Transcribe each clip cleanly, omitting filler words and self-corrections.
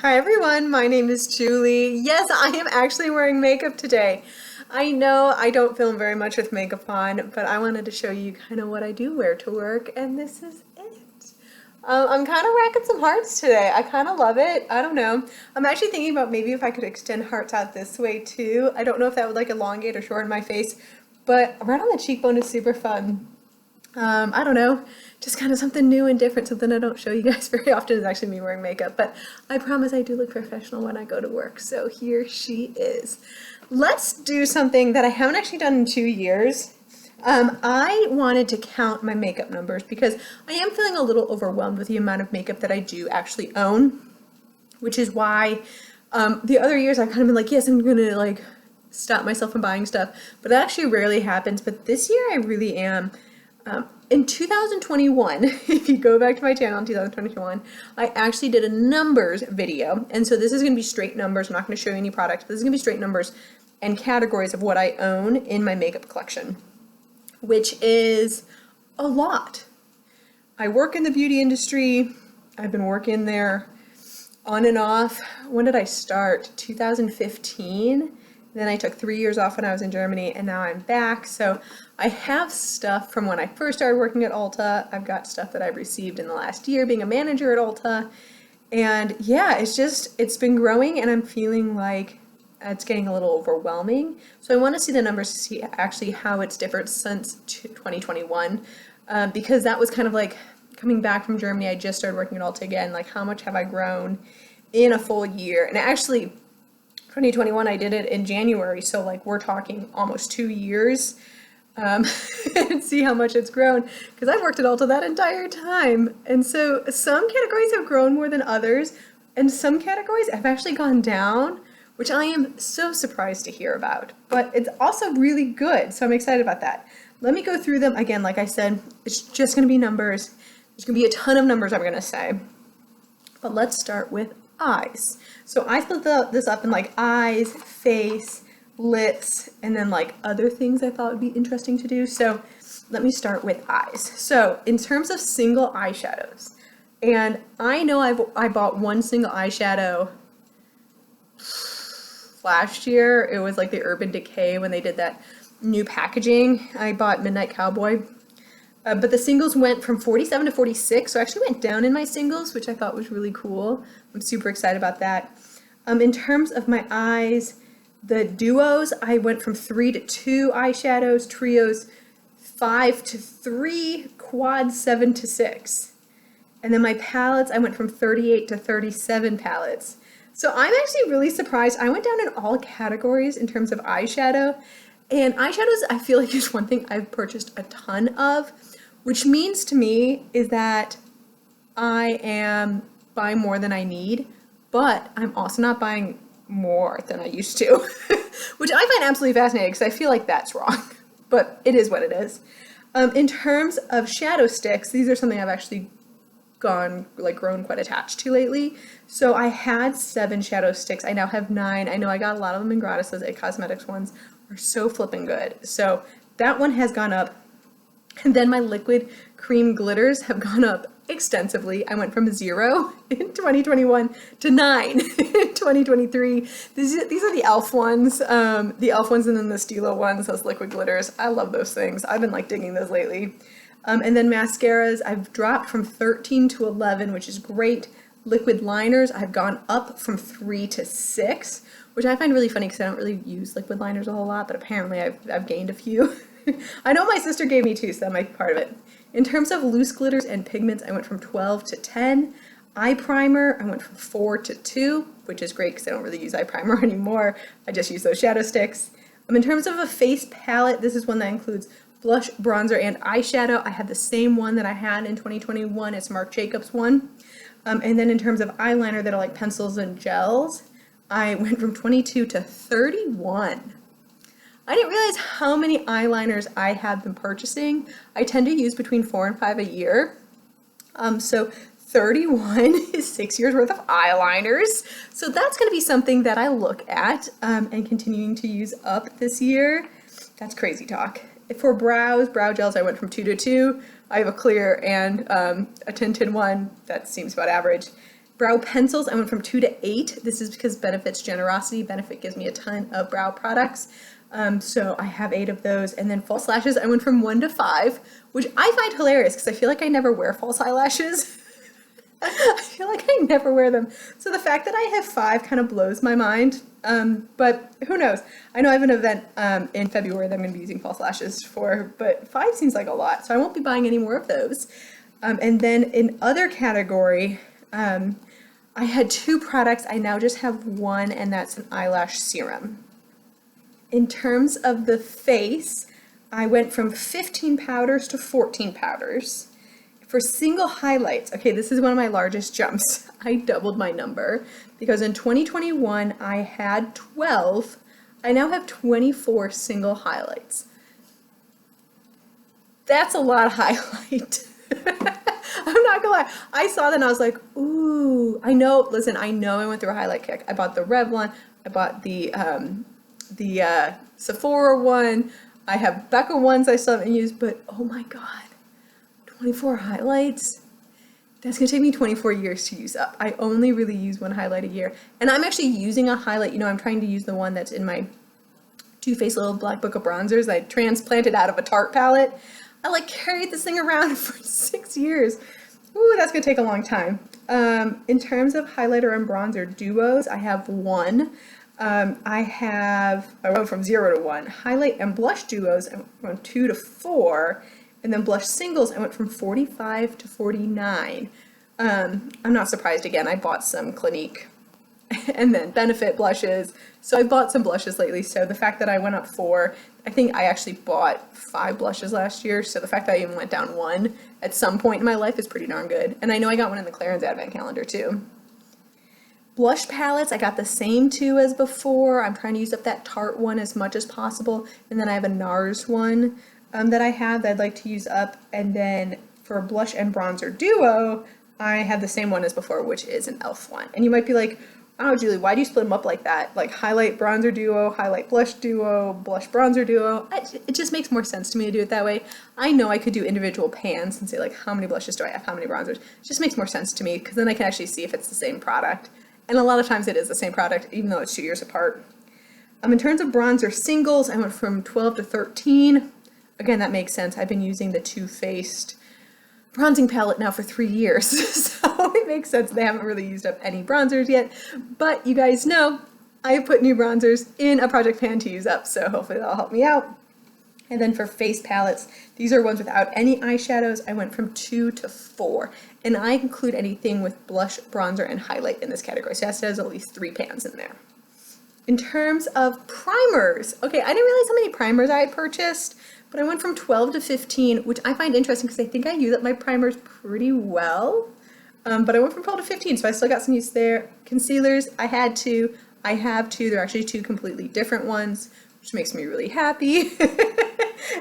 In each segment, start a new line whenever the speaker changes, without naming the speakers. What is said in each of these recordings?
Hi everyone, my name is Julie. Yes, I am actually wearing makeup today. I know I don't film very much with makeup on, but I wanted to show you kind of what I do wear to work, and this is it. I'm kind of racking some hearts today. I kind of love it. I don't know. I'm actually thinking about maybe if I could extend hearts out this way too. I don't know if that would like elongate or shorten my face, but right on the cheekbone is super fun. I don't know, just kind of something new and different, something I don't show you guys very often is actually me wearing makeup, but I promise I do look professional when I go to work, so here she is. Let's do something that I haven't actually done in 2 years. I wanted to count my makeup numbers because I am feeling a little overwhelmed with the amount of makeup that I do actually own, which is why the other years I've kind of been like, yes, I'm gonna like stop myself from buying stuff, but that actually rarely happens, but this year I really am. In 2021, if you go back to my channel in 2021, I actually did a numbers video. And so this is going to be straight numbers. I'm not going to show you any products, but this is going to be straight numbers and categories of what I own in my makeup collection, which is a lot. I work in the beauty industry. I've been working there on and off. When did I start? 2015. Then I took 3 years off when I was in Germany, and now I'm back. So I have stuff from when I first started working at Ulta. I've got stuff that I've received in the last year being a manager at Ulta. And yeah, it's been growing, and I'm feeling like it's getting a little overwhelming. So I want to see the numbers to see actually how it's differed since 2021, because that was kind of like coming back from Germany. I just started working at Ulta again. Like, how much have I grown in a full year? And actually, 2021, I did it in January, so like we're talking almost 2 years, and see how much it's grown, because I've worked at Ulta that entire time. And so some categories have grown more than others, and some categories have actually gone down, which I am so surprised to hear about. But it's also really good, so I'm excited about that. Let me go through them again. Like I said, it's just going to be numbers. There's going to be a ton of numbers I'm going to say. But let's start with eyes. So I split this up in like eyes, face, lips, and then like other things I thought would be interesting to do. So let me start with eyes. So in terms of single eyeshadows, and I know I bought one single eyeshadow last year. It was like the Urban Decay when they did that new packaging. I bought Midnight Cowboy. But the singles went from 47 to 46, so I actually went down in my singles, which I thought was really cool. I'm super excited about that. In terms of my eyes, the duos, I went from 3 to 2 eyeshadows, trios 5 to 3, quads 7 to 6. And then my palettes, I went from 38 to 37 palettes. So I'm actually really surprised. I went down in all categories in terms of eyeshadow. And eyeshadows, I feel like is one thing I've purchased a ton of, which means to me is that I am buying more than I need, but I'm also not buying more than I used to, which I find absolutely fascinating because I feel like that's wrong, but it is what it is. In terms of shadow sticks, these are something I've actually grown quite attached to lately. So I had 7 shadow sticks. I now have 9. I know I got a lot of them in gratis. Those cosmetics ones are so flipping good. So that one has gone up. And then my liquid cream glitters have gone up extensively. I went from 0 in 2021 to 9 in 2023. These are the e.l.f. ones, and then the Stilo ones, those liquid glitters. I love those things. I've been like digging those lately. And then mascaras, I've dropped from 13 to 11, which is great. Liquid liners, I've gone up from 3 to 6, which I find really funny because I don't really use liquid liners a whole lot, but apparently I've gained a few. I know my sister gave me 2, so that might be part of it. In terms of loose glitters and pigments, I went from 12 to 10. Eye primer, I went from 4 to 2, which is great because I don't really use eye primer anymore. I just use those shadow sticks. In terms of a face palette, this is one that includes blush, bronzer, and eyeshadow. I have the same one that I had in 2021. It's Marc Jacobs one. And then in terms of eyeliner that are like pencils and gels, I went from 22 to 31. I didn't realize how many eyeliners I had been purchasing. I tend to use between 4 and 5 a year. So 31 is 6 years worth of eyeliners. So that's going to be something that I look at and continuing to use up this year. That's crazy talk. For brow gels, I went from 2 to 2. I have a clear and a tinted one. That seems about average. Brow pencils, I went from 2 to 8. This is because Benefit's generosity. Benefit gives me a ton of brow products. So I have 8 of those. And then false lashes, I went from 1 to 5, which I find hilarious because I feel like I never wear false eyelashes. I feel like I never wear them. So the fact that I have 5 kind of blows my mind. But who knows? I know I have an event in February that I'm going to be using false lashes for, but 5 seems like a lot. So I won't be buying any more of those. And then in other category, I had 2 products. I now just have 1, and that's an eyelash serum. In terms of the face, I went from 15 powders to 14 powders. For single highlights, okay, this is one of my largest jumps. I doubled my number because in 2021 I had 12. I now have 24 single highlights. That's a lot of highlight. I'm not gonna lie. I saw that and I was like, ooh, I know, listen, I know I went through a highlight kick. I bought the Revlon, I bought the Sephora one, I have Becca ones I still haven't used, but oh my God, 24 highlights? That's gonna take me 24 years to use up. I only really use 1 highlight a year. And I'm actually using a highlight, you know, I'm trying to use the one that's in my Too Faced little black book of bronzers I transplanted out of a Tarte palette. I like carried this thing around for 6 years. Ooh, that's gonna take a long time. In terms of highlighter and bronzer duos, I have 1. I went from 0 to 1. Highlight and blush duos, I went from 2 to 4. And then blush singles, I went from 45 to 49. I'm not surprised again, I bought some Clinique and then Benefit blushes. So I bought some blushes lately, so the fact that I went up 4, I think I actually bought 5 blushes last year, so the fact that I even went down 1 at some point in my life is pretty darn good. And I know I got one in the Clarins Advent Calendar too. Blush palettes, I got the same 2 as before. I'm trying to use up that Tarte one as much as possible. And then I have a NARS one that I have that I'd like to use up. And then for blush and bronzer duo, I have the same one as before, which is an e.l.f. one. And you might be like, oh, Julie, why do you split them up like that? Like highlight bronzer duo, highlight blush duo, blush bronzer duo. It just makes more sense to me to do it that way. I know I could do individual pans and say like, how many blushes do I have, how many bronzers? It just makes more sense to me because then I can actually see if it's the same product. And a lot of times it is the same product, even though it's 2 years apart. In terms of bronzer singles, I went from 12 to 13. Again, that makes sense. I've been using the Too Faced bronzing palette now for 3 years, so it makes sense. They haven't really used up any bronzers yet, but you guys know I put new bronzers in a project pan to use up, so hopefully that'll help me out. And then for face palettes, these are ones without any eyeshadows. I went from 2 to 4, and I include anything with blush, bronzer, and highlight in this category, so it has at least 3 pans in there. In terms of primers, okay, I didn't realize how many primers I had purchased, but I went from 12 to 15, which I find interesting because I think I use up my primers pretty well. But I went from 12 to 15, so I still got some use there. Concealers, I had 2. I have 2. They're actually 2 completely different ones, which makes me really happy.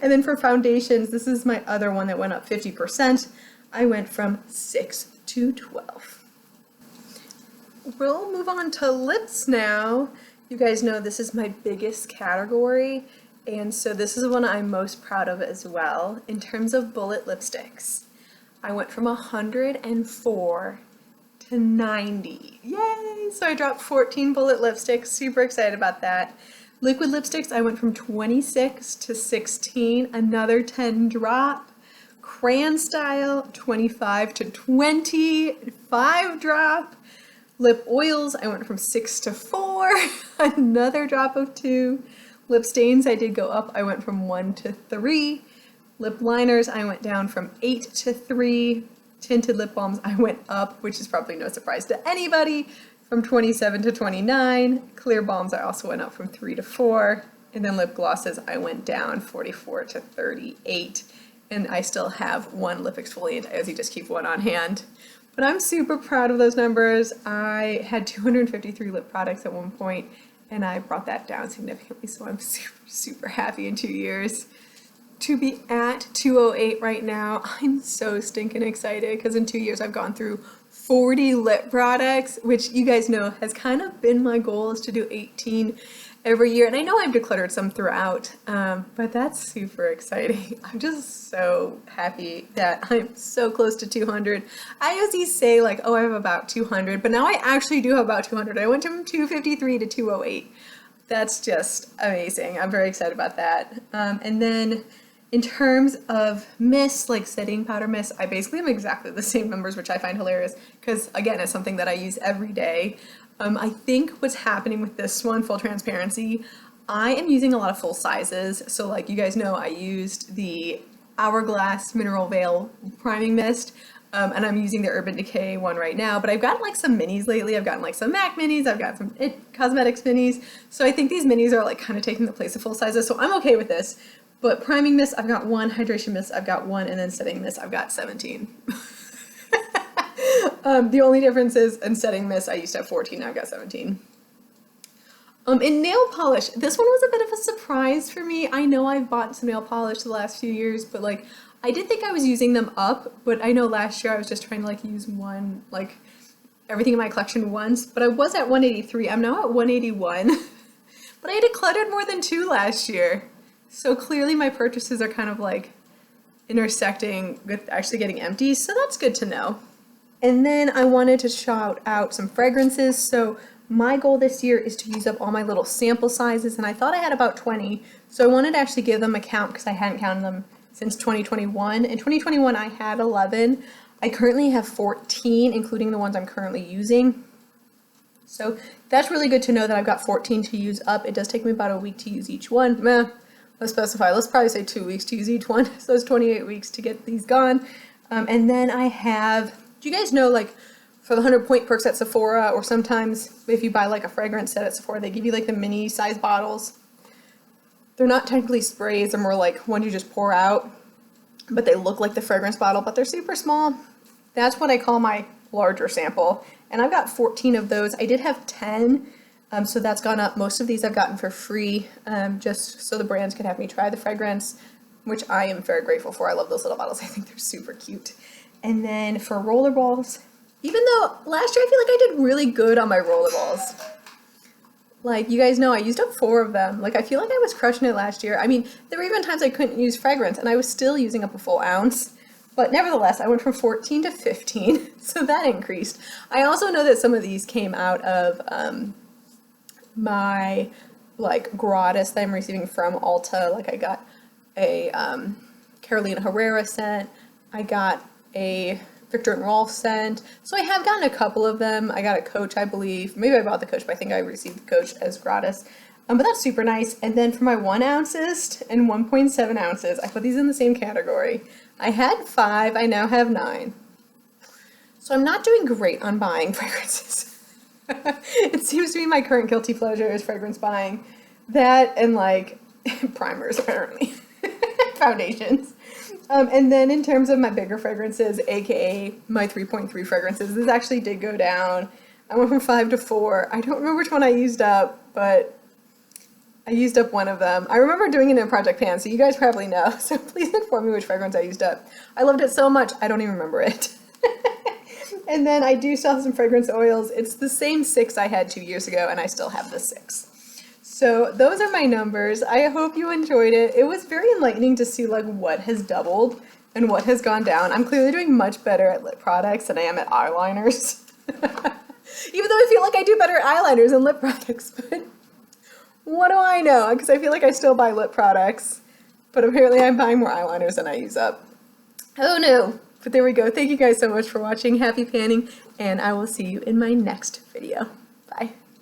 And then for foundations, this is my other one that went up 50%. I went from 6 to 12. We'll move on to lips now. You guys know this is my biggest category. And so this is one I'm most proud of as well. In terms of bullet lipsticks, I went from 104 to 90. Yay! So I dropped 14 bullet lipsticks. Super excited about that. Liquid lipsticks, I went from 26 to 16, another 10 drop. Crayon style, 25 to 20, 5 drop. Lip oils, I went from 6 to 4, another drop of 2. Lip stains, I did go up. I went from 1 to 3. Lip liners, I went down from 8 to 3. Tinted lip balms, I went up, which is probably no surprise to anybody, from 27 to 29. Clear balms, I also went up from 3 to 4. And then lip glosses, I went down 44 to 38. And I still have 1 lip exfoliant, as you just keep 1 on hand. But I'm super proud of those numbers. I had 253 lip products at one point, and I brought that down significantly, so I'm super, super happy in 2 years. To be at 208 right now, I'm so stinking excited because in 2 years I've gone through 40 lip products, which you guys know has kind of been my goal, is to do 18. every year. And I know I've decluttered some throughout, but that's super exciting. I'm just so happy that I'm so close to 200. I usually say like, oh, I have about 200, but now I actually do have about 200. I went from 253 to 208. That's just amazing. I'm very excited about that. And then in terms of mist, like setting powder mist, I basically have exactly the same numbers, which I find hilarious because, again, it's something that I use every day. I think what's happening with this one, full transparency, I am using a lot of full sizes. So like you guys know, I used the Hourglass Mineral Veil Priming Mist, and I'm using the Urban Decay one right now, but I've gotten like some minis lately. I've gotten like some MAC minis, I've got some IT Cosmetics minis. So I think these minis are like kind of taking the place of full sizes, so I'm okay with this. But priming mist, I've got one, hydration mist, I've got one, and then setting mist, I've got 17. The only difference is in setting mist, I used to have 14, now I've got 17. In nail polish, this one was a bit of a surprise for me. I know I've bought some nail polish the last few years, but like, I did think I was using them up, but I know last year I was just trying to like use one, like everything in my collection once, but I was at 183. I'm now at 181, but I decluttered more than 2 last year. So clearly my purchases are kind of like intersecting with actually getting empty, so that's good to know. And then I wanted to shout out some fragrances. So my goal this year is to use up all my little sample sizes, and I thought I had about 20. So I wanted to actually give them a count because I hadn't counted them since 2021. In 2021, I had 11. I currently have 14, including the ones I'm currently using. So that's really good to know that I've got 14 to use up. It does take me about a week to use each one. Let's specify. Let's probably say 2 weeks to use each one. So it's 28 weeks to get these gone. And then I have, do you guys know, like, for the 100 point perks at Sephora, or sometimes if you buy like a fragrance set at Sephora, they give you like the mini size bottles. They're not technically sprays, they're more like ones you just pour out, but they look like the fragrance bottle, but they're super small. That's what I call my larger sample. And I've got 14 of those. I did have 10, so that's gone up. Most of these I've gotten for free, just so the brands could have me try the fragrance, which I am very grateful for. I love those little bottles. I think they're super cute. And then for rollerballs, even though last year I feel like I did really good on my rollerballs. Like, you guys know I used up 4 of them. Like, I feel like I was crushing it last year. I mean, there were even times I couldn't use fragrance and I was still using up a full ounce. But nevertheless, I went from 14 to 15, so that increased. I also know that some of these came out of my, like, gratis that I'm receiving from Ulta. Like, I got a Carolina Herrera scent. I got a Victor and Rolf scent. So I have gotten a couple of them. I got a Coach, I believe. Maybe I bought the Coach, but I think I received the Coach as gratis. But that's super nice. And then for my 1 ounces and 1.7 ounces, I put these in the same category. I had 5, I now have 9. So I'm not doing great on buying fragrances. It seems to be my current guilty pleasure is fragrance buying. That and like primers, apparently. Foundations. And then in terms of my bigger fragrances, aka my 3.3 fragrances, this actually did go down. I went from 5 to 4. I don't remember which one I used up, but I used up one of them. I remember doing it in Project Pan, so you guys probably know. So please inform me which fragrance I used up. I loved it so much, I don't even remember it. And then I do still have some fragrance oils. It's the same 6 I had 2 years ago, and I still have the 6. So those are my numbers. I hope you enjoyed it. It was very enlightening to see like what has doubled and what has gone down. I'm clearly doing much better at lip products than I am at eyeliners. Even though I feel like I do better at eyeliners than lip products, but what do I know? Because I feel like I still buy lip products, but apparently I'm buying more eyeliners than I use up. Oh no, but there we go. Thank you guys so much for watching. Happy panning, and I will see you in my next video. Bye.